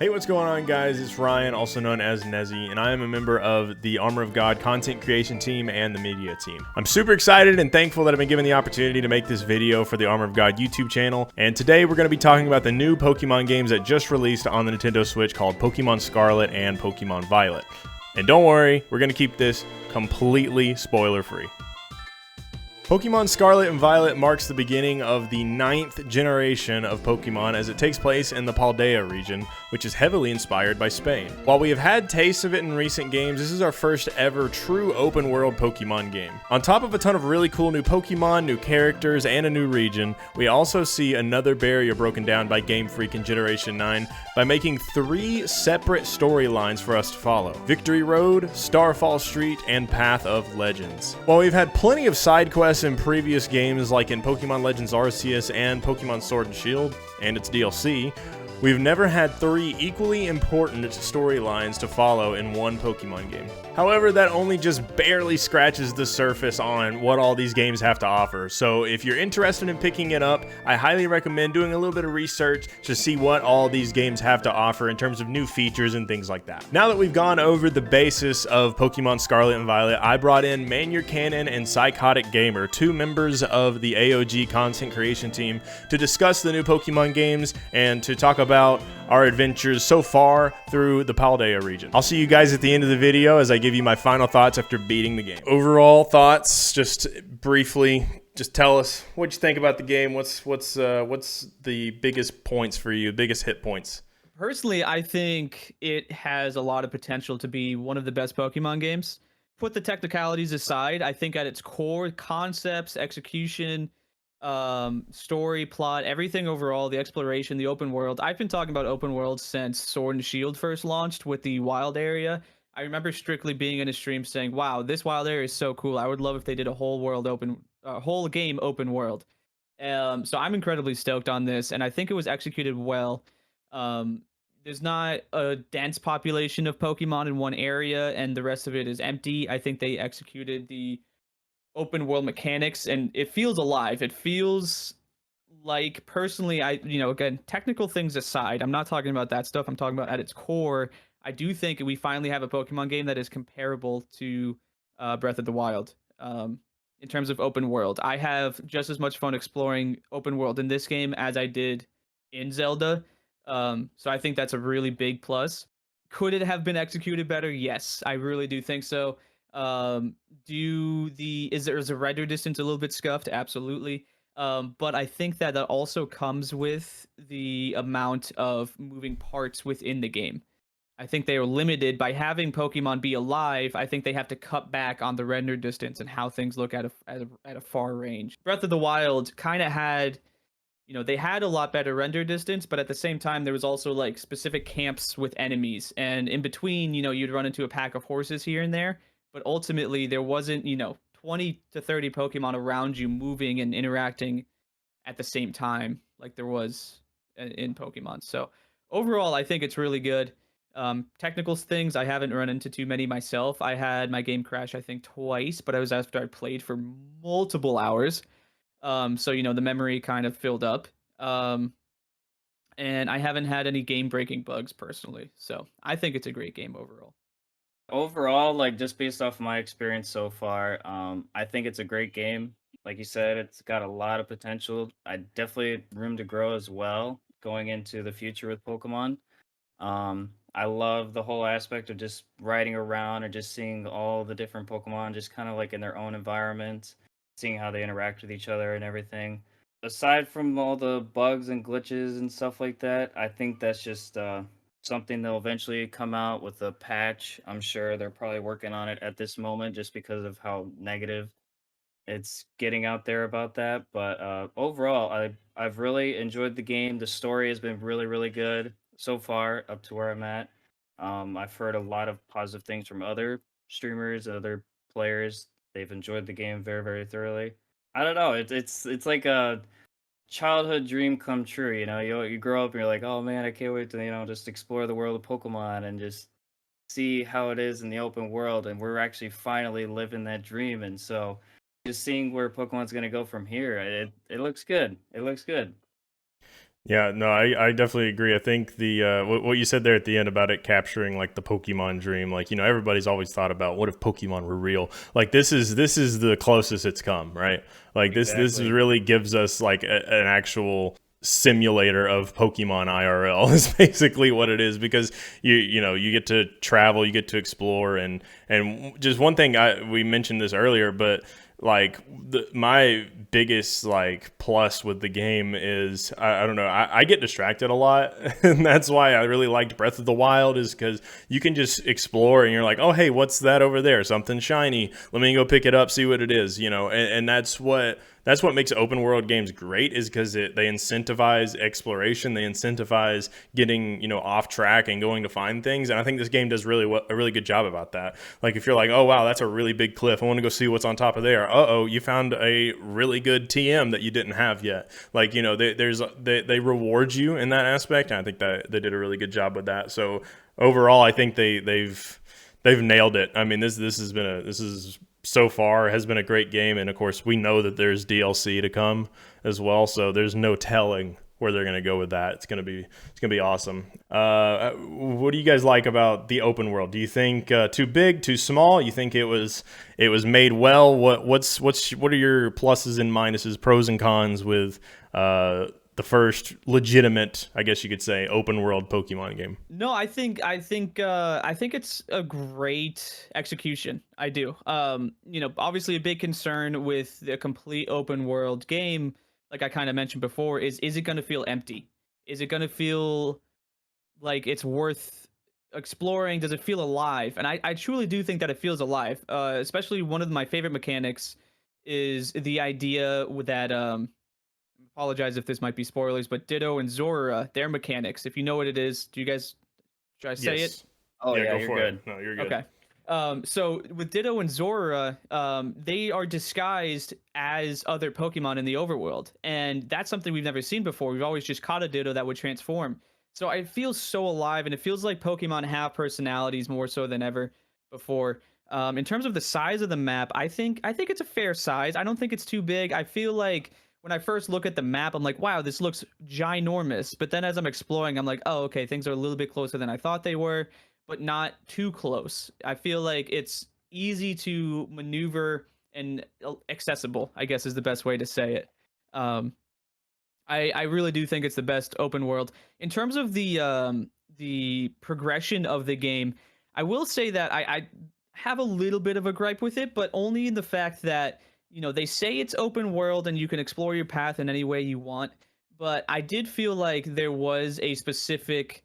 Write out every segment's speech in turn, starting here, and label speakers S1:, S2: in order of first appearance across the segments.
S1: Hey, what's going on, guys? It's Ryan, also known as Nehzzy, and I am a member of the Armor of God content creation team and the media team. I'm super excited and thankful that I've been given the opportunity to make this video for the Armor of God YouTube channel, and today we're going to be talking about the new Pokemon games that just released on the Nintendo Switch called Pokemon Scarlet and Pokemon Violet. And don't worry, we're going to keep this completely spoiler-free. Pokemon Scarlet and Violet marks the beginning of the 9th generation of Pokemon as it takes place in the Paldea region, which is heavily inspired by Spain. While we have had tastes of it in recent games, this is our first ever true open world Pokemon game. On top of a ton of really cool new Pokemon, new characters, and a new region, we also see another barrier broken down by Game Freak in Generation 9 by making 3 separate storylines for us to follow: Victory Road, Starfall Street, and Path of Legends. While we've had plenty of side quests in previous games like in Pokemon Legends Arceus and Pokemon Sword and Shield and its DLC, we've never had 3 equally important storylines to follow in one Pokemon game. However, that only just barely scratches the surface on what all these games have to offer. So if you're interested in picking it up, I highly recommend doing a little bit of research to see what all these games have to offer in terms of new features and things like that. Now that we've gone over the basis of Pokemon Scarlet and Violet, I brought in Manure Cannon and Psychotic Gamer, 2 members of the AOG content creation team, to discuss the new Pokemon games and to talk about our adventures so far through the Paldea region. I'll see you guys at the end of the video as I give you my final thoughts after beating the game. Overall thoughts, just briefly, just tell us what you think about the game. What's the biggest points for you, biggest hit points?
S2: Personally, I think it has a lot of potential to be one of the best Pokemon games. Put the technicalities aside, I think at its core, concepts, execution, story, plot, everything overall, the exploration, the open world. I've been talking about open world since Sword and Shield first launched with the wild area. I remember strictly being in a stream saying, "Wow, this wild area is so cool. I would love if they did a whole game open world." So I'm incredibly stoked on this, and I think it was executed well. Um, there's not a dense population of Pokemon in one area, and the rest of it is empty. I think they executed the open world mechanics, and it feels alive. It feels like, personally, again, technical things aside, I'm not talking about that stuff. I'm talking about at its core. I do think we finally have a Pokemon game that is comparable to Breath of the Wild. In terms of open world, I have just as much fun exploring open world in this game as I did in Zelda. So I think that's a really big plus. Could it have been executed better? Yes, I really do think so. Is the render distance a little bit scuffed? Absolutely. But I think that also comes with the amount of moving parts within the game. I think they are limited by having Pokemon be alive. I think they have to cut back on the render distance and how things look at a far range. Breath of the Wild kind of had, they had a lot better render distance, but at the same time, there was also like specific camps with enemies, and in between, you'd run into a pack of horses here and there, but ultimately there wasn't, 20 to 30 Pokemon around you moving and interacting at the same time like there was in Pokemon. So overall, I think it's really good. Technical things, I haven't run into too many myself. I had my game crash, I think, twice, but I was after I played for multiple hours. So the memory kind of filled up. Um, and I haven't had any game breaking bugs personally. So I think it's a great game overall.
S3: Overall, like just based off my experience so far, I think it's a great game. Like you said, it's got a lot of potential. I definitely room to grow as well going into the future with Pokemon. I love the whole aspect of just riding around and just seeing all the different Pokemon just kind of like in their own environment, seeing how they interact with each other and everything. Aside from all the bugs and glitches and stuff like that, I think that's just something they'll eventually come out with a patch. I'm sure they're probably working on it at this moment just because of how negative it's getting out there about that. But overall, I've really enjoyed the game. The story has been really really good so far up to where I'm at. I've heard a lot of positive things from other streamers, other players. They've enjoyed the game very very thoroughly. I don't know. It's like a childhood dream come true. You grow up and you're like, oh man, I can't wait to just explore the world of Pokemon and just see how it is in the open world. And we're actually finally living that dream. And so just seeing where Pokemon's gonna go from here, it looks good. It looks good.
S1: Yeah, no, I definitely agree. I think the what you said there at the end about it capturing like the Pokemon dream, like, you know, everybody's always thought about what if Pokemon were real. Like this is the closest it's come, right? Like this
S3: Exactly.
S1: really gives us like an actual simulator of Pokemon IRL is basically what it is, because you know, you get to travel, you get to explore, and just one thing, we mentioned this earlier, but like my biggest like plus with the game is I don't know, I get distracted a lot and that's why I really liked Breath of the Wild, is because you can just explore and you're like, oh hey, what's that over there, something shiny, let me go pick it up, see what it is, you know, and that's what makes open world games great, is because they incentivize exploration, they incentivize getting, you know, off track and going to find things, and I think this game does a really good job about that. Like if you're like, oh wow, that's a really big cliff, I want to go see what's on top of there. Uh-oh, you found a really good TM that you didn't have yet. Like, you know, they reward you in that aspect, and I think that they did a really good job with that. So overall, I think they've nailed it. I mean, this is so far has been a great game, and of course we know that there's DLC to come as well, so there's no telling where they're going to go with that. It's gonna be awesome. What do you guys like about the open world? Do you think too big, too small? You think it was made well? What are your pluses and minuses, pros and cons with the first legitimate, I guess you could say, open world Pokemon game?
S2: No, I think it's a great execution. I do. You know, obviously a big concern with the complete open world game, like I kind of mentioned before, is it going to feel empty? Is it going to feel like it's worth exploring? Does it feel alive? And I truly do think that it feels alive. Especially one of my favorite mechanics is the idea with that apologize if this might be spoilers, but Ditto and Zora, their mechanics. If you know what it is, do you guys, should I say it?
S1: Yes.
S3: Oh
S1: Yeah,
S3: yeah,
S1: go
S3: you're
S1: for it.
S3: good.
S1: No, you're good.
S2: Okay. So with Ditto and Zora, they are disguised as other Pokemon in the overworld, and that's something we've never seen before. We've always just caught a Ditto that would transform. So it feels so alive, and it feels like Pokemon have personalities more so than ever before. In terms of the size of the map, I think it's a fair size. I don't think it's too big. I feel like when I first look at the map, I'm like, wow, this looks ginormous. But then as I'm exploring, I'm like, oh, okay, things are a little bit closer than I thought they were, but not too close. I feel like it's easy to maneuver and accessible, I guess is the best way to say it. Um, I really do think it's the best open world. In terms of the progression of the game, I will say that I have a little bit of a gripe with it, but only in the fact that, you know, they say it's open world and you can explore your path in any way you want, but I did feel like there was a specific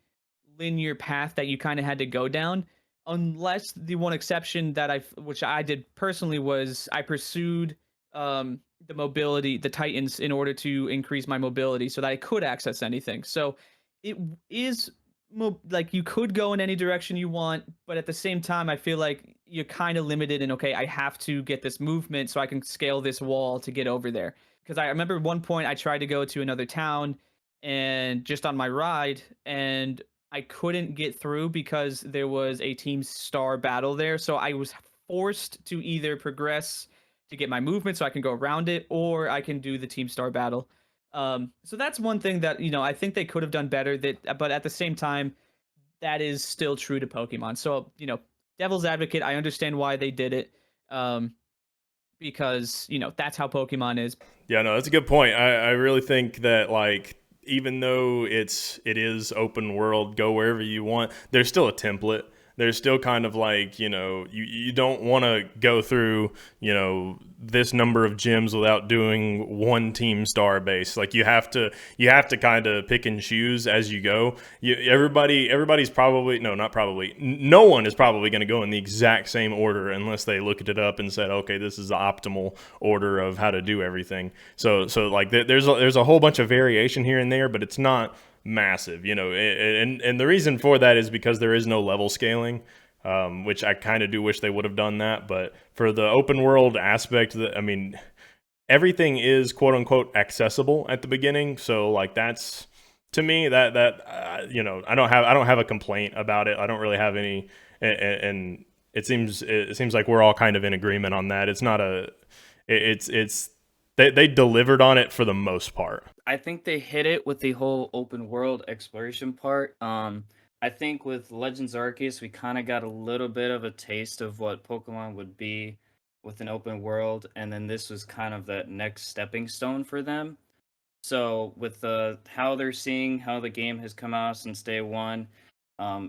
S2: linear path that you kind of had to go down, unless the one exception that which I did personally, was I pursued the mobility, the Titans, in order to increase my mobility so that I could access anything. So it is like you could go in any direction you want, but at the same time, I feel like you're kind of limited in, okay, I have to get this movement so I can scale this wall to get over there. Because I remember one point I tried to go to another town and just on my ride, and I couldn't get through because there was a team star battle there. So I was forced to either progress to get my movement so I can go around it, or I can do the team star battle. So that's one thing that, you know, I think they could have done better. That, but at the same time, that is still true to Pokemon. So, you know, devil's advocate, I understand why they did it, because, you know, that's how Pokemon is.
S1: Yeah, no, that's a good point. I really think that, like, even though it is open world, go wherever you want, there's still a template. There's still kind of like, you know, you don't want to go through, you know, this number of gyms without doing one team star base. Like you have to kind of pick and choose as you go. Everybody's probably, no, not probably, no one is probably going to go in the exact same order unless they looked it up and said, okay, this is the optimal order of how to do everything. So like there's a whole bunch of variation here and there, but it's not massive, you know, and the reason for that is because there is no level scaling, which I kind of do wish they would have done that. But for the open world aspect, I mean, everything is quote unquote accessible at the beginning. So like that's, to me, that you know, I don't have a complaint about it. I don't really have any, and it seems like we're all kind of in agreement on that. It's not a, it's they delivered on it for the most part.
S3: I think they hit it with the whole open world exploration part. I think with Legends Arceus, we kind of got a little bit of a taste of what Pokemon would be with an open world, and then this was kind of that next stepping stone for them. So with how they're seeing how the game has come out since day one,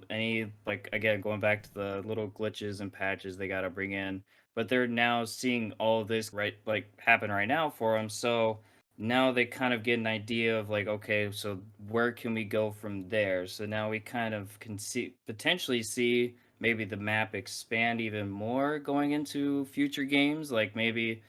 S3: any like again going back to the little glitches and patches they got to bring in, but they're now seeing all of this right like happen right now for them. So now they kind of get an idea of like, okay, so where can we go from there? So now we kind of can see potentially see maybe the map expand even more going into future games, like maybe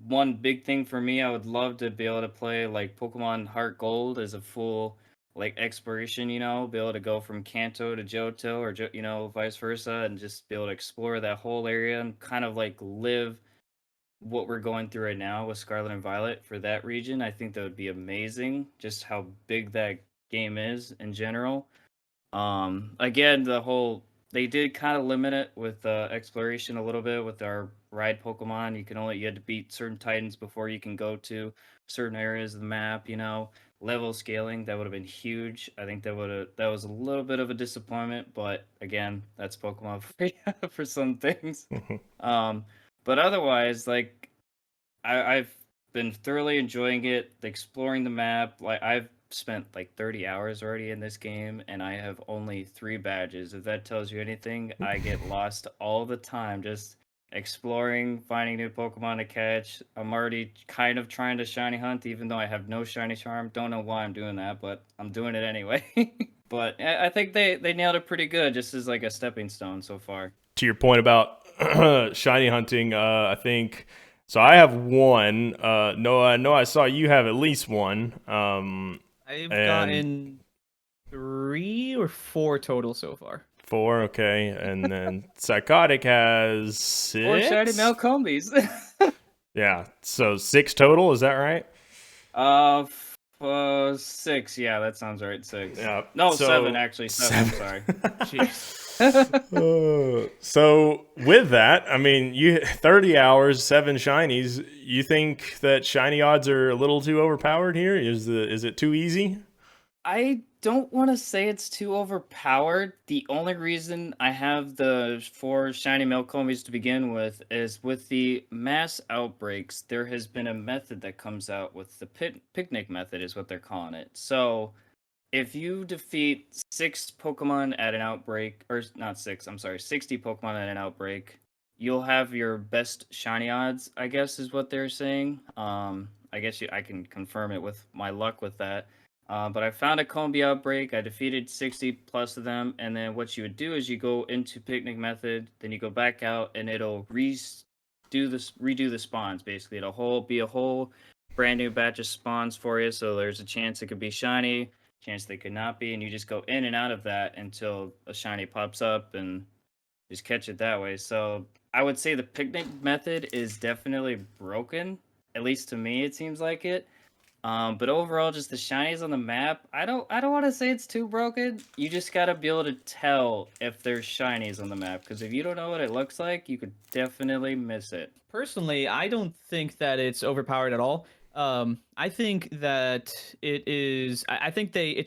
S3: one big thing for me, I would love to be able to play like Pokemon Heart Gold as a full like exploration, be able to go from Kanto to Johto or vice versa, and just be able to explore that whole area and kind of like live what we're going through right now with Scarlet and Violet for that region. I think that would be amazing, just how big that game is in general. Again, they did kind of limit it with exploration a little bit with our ride Pokemon. You had to beat certain Titans before you can go to certain areas of the map. Level scaling that would have been huge. I think that was a little bit of a disappointment, but again, that's Pokemon for for some things. Um, but otherwise, like I've been thoroughly enjoying it, exploring the map. Like I've spent like 30 hours already in this game, and I have only 3 badges. If that tells you anything, I get lost all the time, just exploring, finding new Pokemon to catch. I'm already kind of trying to shiny hunt, even though I have no shiny charm. Don't know why I'm doing that, but I'm doing it anyway. But I think they nailed it pretty good, just as like a stepping stone so far.
S1: To your point about shiny hunting, I think so. I have one. No, I know I saw you have at least one.
S2: I've
S1: And
S2: gotten 3 or 4 total so far.
S1: 4, okay, and then Psychotic has 6.
S3: Or shiny Malcombies.
S1: Yeah, so 6 total. Is that right?
S3: 6. Yeah, that sounds right. 6.
S1: Yeah.
S3: No,
S1: so
S3: 7 actually. 7. Sorry.
S2: Jeez.
S1: So with that, I mean, 30 hours, 7 shinies. You think that shiny odds are a little too overpowered here? Is it too easy?
S3: I don't want to say it's too overpowered. The only reason I have the 4 shiny Melcomies to begin with is with the mass outbreaks. There has been a method that comes out with the picnic method, is what they're calling it. So if you defeat 6 Pokemon at an outbreak, or not 6, I'm sorry, 60 Pokemon at an outbreak, you'll have your best shiny odds, I guess is what they're saying. I guess I can confirm it with my luck with that. But I found a Combi outbreak. I defeated 60 plus of them, and then what you would do is you go into picnic method, then you go back out, and it'll redo the spawns. Basically, be a whole brand new batch of spawns for you. So there's a chance it could be shiny, chance they could not be, and you just go in and out of that until a shiny pops up and just catch it that way. So I would say the picnic method is definitely broken. At least to me, it seems like it. But overall, just the shinies on the map, I don't want to say it's too broken. You just gotta be able to tell if there's shinies on the map, because if you don't know what it looks like, you could definitely miss it.
S2: Personally, I don't think that it's overpowered at all. I think that it is. I think they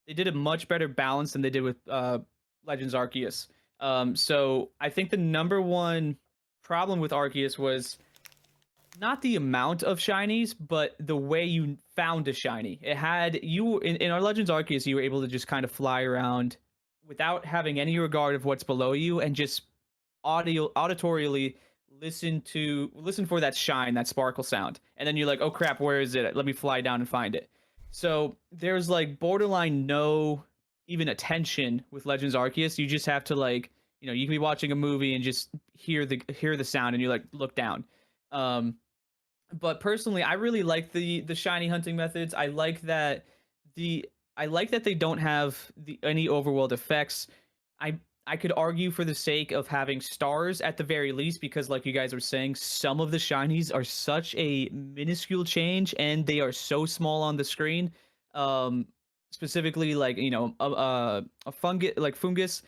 S2: did a much better balance than they did with Legends Arceus. So I think the number one problem with Arceus was not the amount of shinies, but the way you found a shiny. It had you in our Legends Arceus, you were able to just kind of fly around without having any regard of what's below you, and just auditorially listen for that shine, that sparkle sound, and then you're like, oh crap, where is it? Let me fly down and find it. So there's like borderline no even attention with Legends Arceus. You just have to like, you can be watching a movie and just hear the sound, and you like look down. But personally, I really like the shiny hunting methods. I like that they don't have any overworld effects. I I could argue for the sake of having stars at the very least, because like you guys were saying, some of the shinies are such a minuscule change and they are so small on the screen. Um, Specifically, like a fungus, like fungus.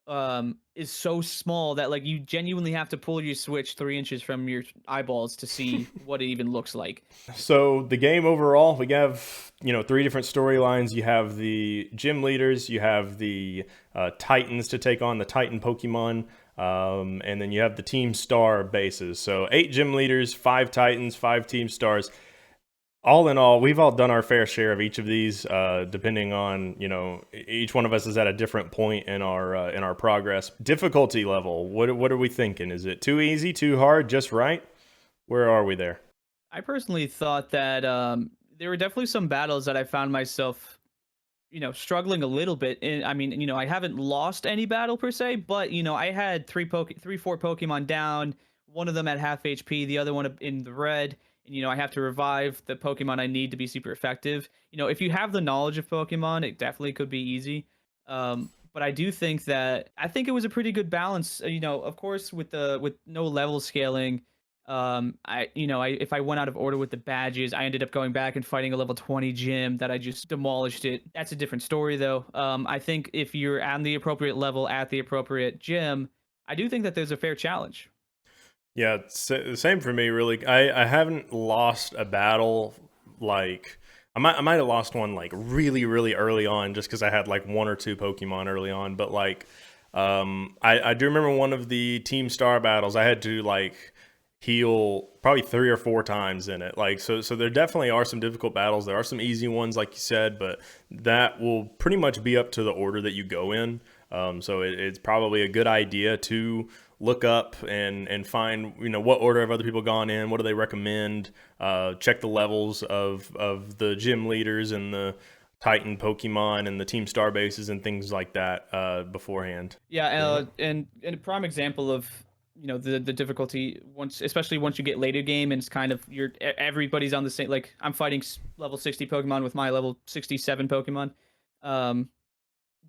S2: is so small that like you genuinely have to pull your Switch 3 inches from your eyeballs to see what it even looks like.
S1: So the game overall, we have, you know, three different storylines. You have the gym leaders, you have the Titans to take on the Titan Pokemon, and then you have the Team Star bases. So 8 gym leaders, 5 Titans, 5 Team Stars. All in all, we've all done our fair share of each of these, depending on, you know, each one of us is at a different point in our progress. Difficulty level, what are we thinking? Is it too easy, too hard, just right? Where are we there?
S2: I personally thought that there were definitely some battles that I found myself, struggling a little bit. And I mean, I haven't lost any battle per se, but I had 4 Pokemon down. One of them at half HP, the other one in the red. And I have to revive the Pokemon I need to be super effective. If you have the knowledge of Pokemon, it definitely could be easy. But I do think that I think it was a pretty good balance. Of course, with no level scaling, I if I went out of order with the badges, I ended up going back and fighting a level 20 gym that I just demolished it. That's a different story though. I think if you're on the appropriate level at the appropriate gym, I do think that there's a fair challenge.
S1: Yeah, it's the same for me, really. I haven't lost a battle like I might have lost one like really really early on just because I had like 1 or 2 Pokemon early on. But like, I do remember one of the Team Star battles. I had to like heal probably 3 or 4 times in it. Like, so there definitely are some difficult battles. There are some easy ones, like you said, but that will pretty much be up to the order that you go in. So it's probably a good idea to look up and find, you know, what order have other people gone in, what do they recommend, check the levels of the gym leaders and the Titan Pokemon and the Team Star bases and things like that beforehand.
S2: Yeah,
S1: Yeah.
S2: and a prime example of the difficulty especially once you get later game and it's kind of everybody's on the same, like I'm fighting level 60 Pokemon with my level 67 Pokemon. Um,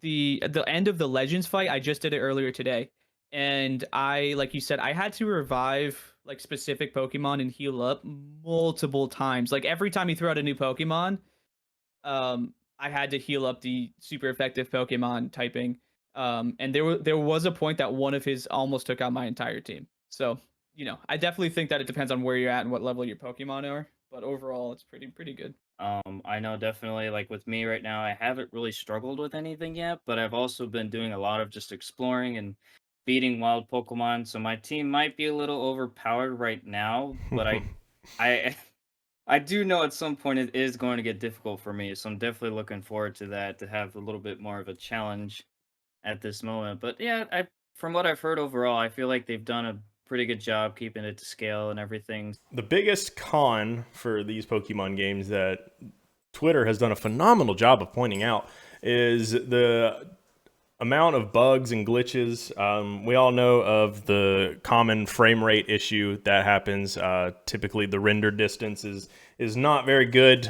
S2: the end of the Legends fight, I just did it earlier today, and I, like you said, I had to revive like specific Pokemon and heal up multiple times. Like every time you throw out a new Pokemon, I had to heal up the super effective Pokemon typing. And there was a point that one of his almost took out my entire team. So, I definitely think that it depends on where you're at and what level your Pokemon are. But overall, it's pretty good.
S3: I know definitely like with me right now, I haven't really struggled with anything yet, but I've also been doing a lot of just exploring and beating wild Pokemon. So my team might be a little overpowered right now, but I I do know at some point it is going to get difficult for me. So I'm definitely looking forward to that to have a little bit more of a challenge at this moment. But yeah, I from what I've heard overall, I feel like they've done a pretty good job keeping it to scale and everything.
S1: The biggest con for these Pokemon games that Twitter has done a phenomenal job of pointing out is the amount of bugs and glitches. We all know of the common frame rate issue that happens. Typically, the render distance is not very good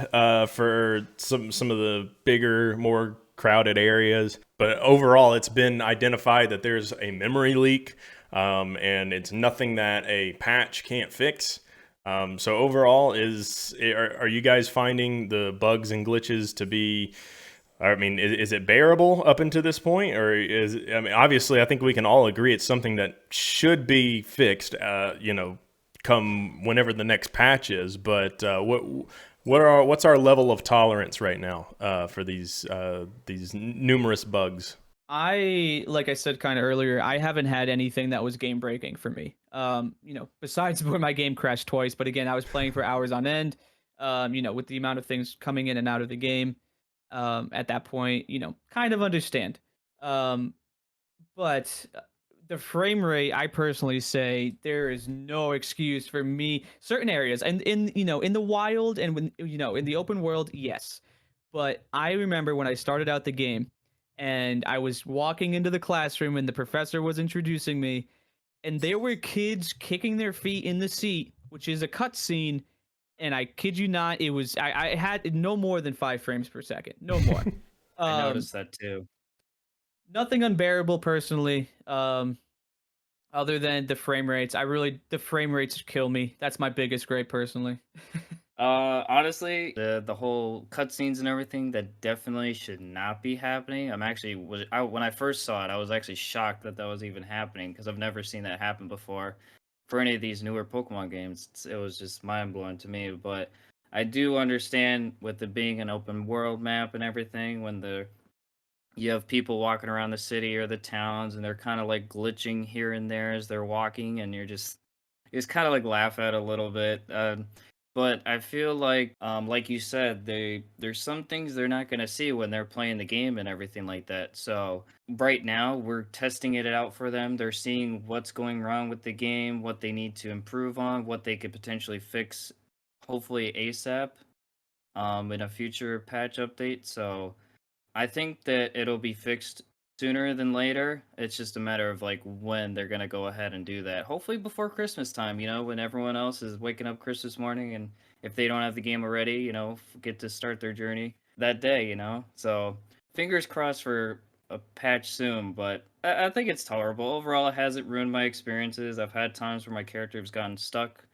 S1: for some of the bigger, more crowded areas. But overall, it's been identified that there's a memory leak, and it's nothing that a patch can't fix. So overall, are you guys finding the bugs and glitches to be, I mean, is it bearable up until this point, or I mean, obviously, I think we can all agree it's something that should be fixed, come whenever the next patch is. But what's our level of tolerance right now for these numerous bugs?
S2: Like I said kind of earlier, I haven't had anything that was game breaking for me. Besides where my game crashed twice, but again, I was playing for hours on end. With the amount of things coming in and out of the game, at that point, kind of understand. Um, but the frame rate, I personally say there is no excuse for me. Certain areas, and in the wild and when in the open world, yes. But I remember when I started out the game, and I was walking into the classroom, and the professor was introducing me, and there were kids kicking their feet in the seat, which is a cutscene. And I kid you not, it was I had no more than 5 frames per second, no more.
S3: I
S2: Um,
S3: noticed that too.
S2: Nothing unbearable personally. Other than the frame rates, the frame rates kill me. That's my biggest gripe personally.
S3: Honestly, the whole cutscenes and everything that definitely should not be happening. I'm actually when I first saw it, I was actually shocked that that was even happening because I've never seen that happen before for any of these newer Pokemon games. It was just mind blowing to me. But I do understand with it being an open world map and everything, when you have people walking around the city or the towns and they're kind of like glitching here and there as they're walking, and you're just it's kind of like laugh at a little bit. But I feel like you said, there's some things they're not gonna see when they're playing the game and everything like that. So right now we're testing it out for them. They're seeing what's going wrong with the game, what they need to improve on, what they could potentially fix, hopefully ASAP, in a future patch update. So I think that it'll be fixed sooner than later. It's just a matter of like when they're gonna go ahead and do that. Hopefully before Christmas time, when everyone else is waking up Christmas morning, and if they don't have the game already, get to start their journey that day. So fingers crossed for a patch soon, but I think it's tolerable. Overall, it hasn't ruined my experiences. I've had times where my character has gotten stuck